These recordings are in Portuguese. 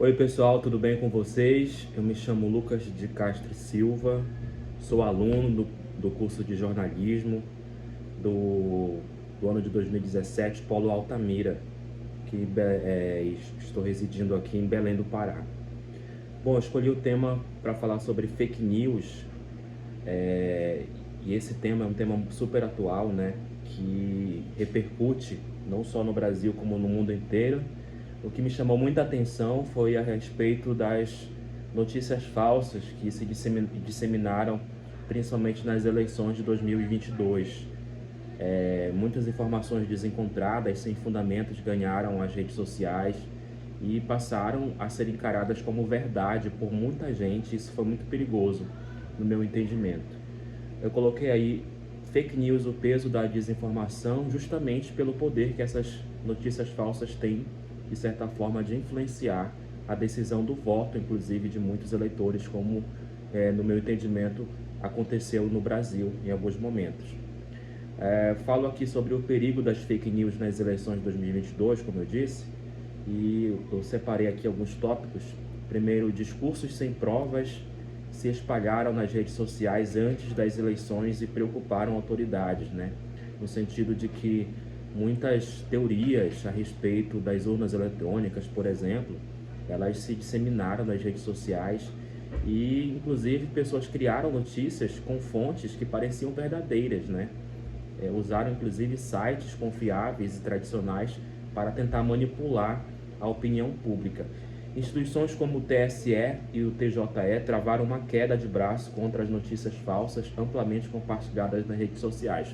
Oi pessoal, tudo bem com vocês? Eu me chamo Lucas de Castro Silva, sou aluno do curso de jornalismo do ano de 2017, Polo Altamira, estou residindo aqui em Belém do Pará. Bom, eu escolhi o tema para falar sobre fake news, e esse tema é um tema super atual, né? Que repercute não só no Brasil como no mundo inteiro. O que me chamou muita atenção foi a respeito das notícias falsas que se disseminaram principalmente nas eleições de 2022. Muitas informações desencontradas, sem fundamentos, ganharam as redes sociais e passaram a ser encaradas como verdade por muita gente. Isso foi muito perigoso, no meu entendimento. Eu coloquei aí fake news, o peso da desinformação, justamente pelo poder que essas notícias falsas têm, de certa forma, de influenciar a decisão do voto, inclusive de muitos eleitores, como, no meu entendimento, aconteceu no Brasil em alguns momentos. Falo aqui sobre o perigo das fake news nas eleições de 2022, como eu disse, e eu separei aqui alguns tópicos. Primeiro, discursos sem provas se espalharam nas redes sociais antes das eleições e preocuparam autoridades, né? No sentido de que muitas teorias a respeito das urnas eletrônicas, por exemplo, elas se disseminaram nas redes sociais e, inclusive, pessoas criaram notícias com fontes que pareciam verdadeiras, né? Usaram, inclusive, sites confiáveis e tradicionais para tentar manipular a opinião pública. Instituições como o TSE e o TJE travaram uma queda de braço contra as notícias falsas amplamente compartilhadas nas redes sociais.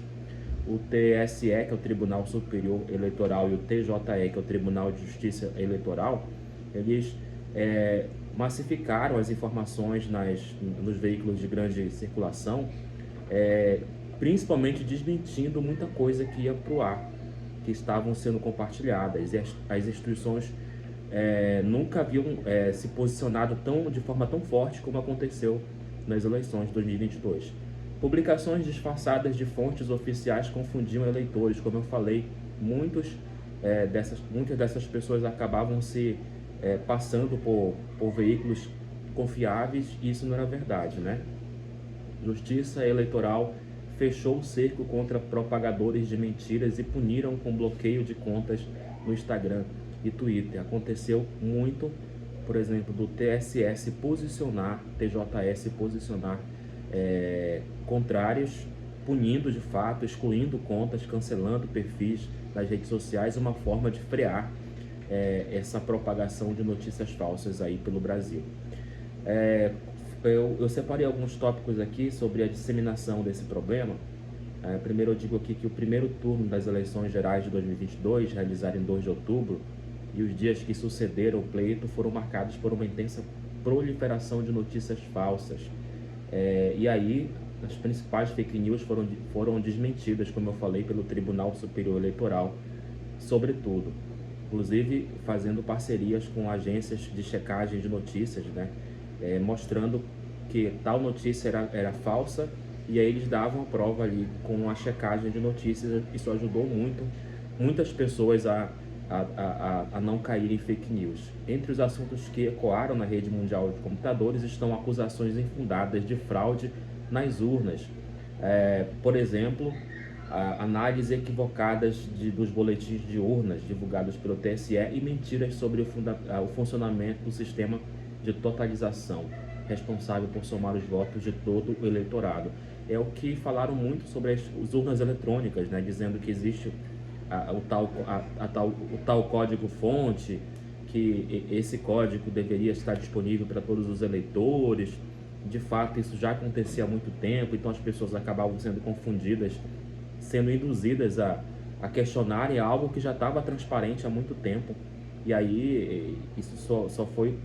O TSE, que é o Tribunal Superior Eleitoral, e o TJE, que é o Tribunal de Justiça Eleitoral, eles massificaram as informações nos veículos de grande circulação, principalmente desmentindo muita coisa que ia para o ar, que estavam sendo compartilhadas. E as instituições nunca haviam se posicionado de forma tão forte como aconteceu nas eleições de 2022. Publicações disfarçadas de fontes oficiais confundiam eleitores. Como eu falei, muitas dessas pessoas acabavam se passando por veículos confiáveis, e isso não era verdade, né? Justiça Eleitoral fechou o cerco contra propagadores de mentiras e puniram com bloqueio de contas no Instagram e Twitter. Aconteceu muito, por exemplo, do TSE se posicionar, TJE se posicionar contrários, punindo de fato, excluindo contas, cancelando perfis nas redes sociais, uma forma de frear essa propagação de notícias falsas aí pelo Brasil. Eu separei alguns tópicos aqui sobre a disseminação desse problema. Primeiro eu digo aqui que o primeiro turno das eleições gerais de 2022, realizado em 2 de outubro, e os dias que sucederam o pleito foram marcados por uma intensa proliferação de notícias falsas. E aí, as principais fake news foram desmentidas, como eu falei, pelo Tribunal Superior Eleitoral, sobretudo. Inclusive, fazendo parcerias com agências de checagem de notícias, né? Mostrando que tal notícia era falsa, e aí eles davam a prova ali com a checagem de notícias. Isso ajudou muitas pessoas a não caírem em fake news. Entre os assuntos que ecoaram na rede mundial de computadores estão acusações infundadas de fraude nas urnas. Por exemplo, análise equivocadas dos boletins de urnas divulgados pelo TSE e mentiras sobre o funcionamento do sistema de totalização, responsável por somar os votos de todo o eleitorado. É o que falaram muito sobre as urnas eletrônicas, né, dizendo que existe o tal código-fonte, que esse código deveria estar disponível para todos os eleitores. De fato, isso já acontecia há muito tempo, então as pessoas acabavam sendo confundidas, sendo induzidas a questionarem algo que já estava transparente há muito tempo. E aí isso só foi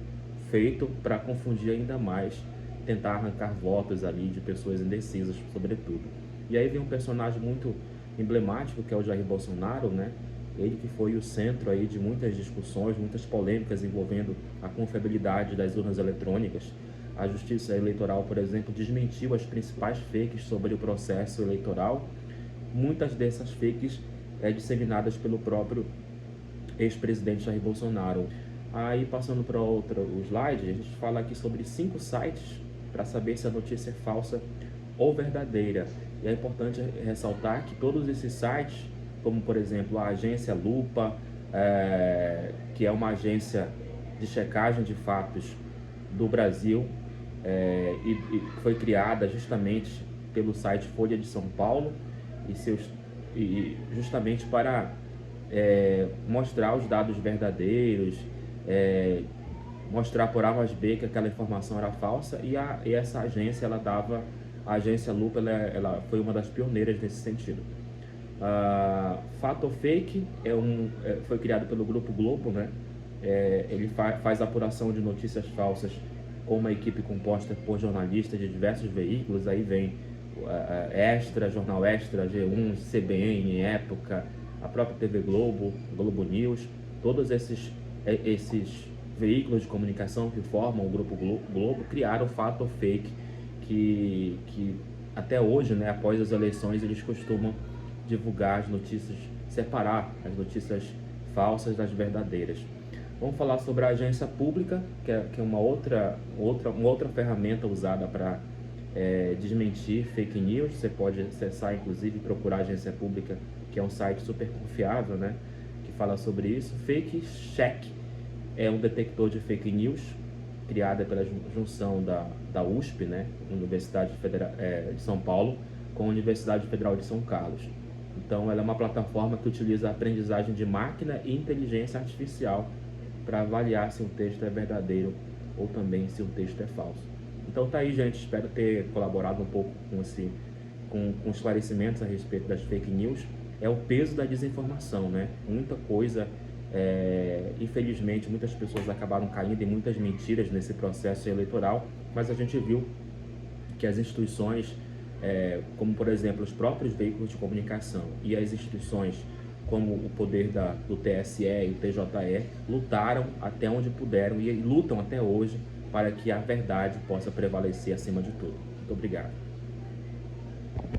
feito para confundir ainda mais, tentar arrancar votos ali de pessoas indecisas, sobretudo. E aí vem um personagem muito emblemático, que é o Jair Bolsonaro, né? Ele que foi o centro aí de muitas discussões, muitas polêmicas envolvendo a confiabilidade das urnas eletrônicas. A Justiça Eleitoral, por exemplo, desmentiu as principais fakes sobre o processo eleitoral. Muitas dessas fakes disseminadas pelo próprio ex-presidente Jair Bolsonaro. Aí, passando para outro slide, a gente fala aqui sobre 5 sites para saber se a notícia é falsa ou verdadeira. E é importante ressaltar que todos esses sites, como por exemplo a agência Lupa, que é uma agência de checagem de fatos do Brasil, e foi criada justamente pelo site Folha de São Paulo e justamente para mostrar os dados verdadeiros, mostrar por A mais B que aquela informação era falsa, e essa agência, a agência Lupa, ela foi uma das pioneiras nesse sentido. Fato ou Fake foi criado pelo Grupo Globo, né? Ele faz apuração de notícias falsas com uma equipe composta por jornalistas de diversos veículos. Aí vem Extra, Jornal Extra, G1, CBN, Época, a própria TV Globo, Globo News, todos esses veículos de comunicação que formam o Grupo Globo criaram o Fato ou Fake, que até hoje, né, após as eleições, eles costumam divulgar as notícias, separar as notícias falsas das verdadeiras. Vamos falar sobre a agência pública, que é uma outra ferramenta usada para desmentir fake news. Você pode acessar, inclusive, procurar a agência pública, que é um site super confiável, né, que fala sobre isso. Fake Check é um detector de fake news, criada pela junção da USP, né, Universidade Federal de São Paulo, com a Universidade Federal de São Carlos. Então, ela é uma plataforma que utiliza a aprendizagem de máquina e inteligência artificial para avaliar se um texto é verdadeiro ou também se um texto é falso. Então tá aí, gente, espero ter colaborado um pouco com esclarecimentos a respeito das fake news. É o peso da desinformação, né? Muita coisa, infelizmente, muitas pessoas acabaram caindo em muitas mentiras nesse processo eleitoral, mas a gente viu que as instituições, como por exemplo os próprios veículos de comunicação e as instituições como o poder do TSE e o TJE, lutaram até onde puderam e lutam até hoje para que a verdade possa prevalecer acima de tudo. Muito obrigado.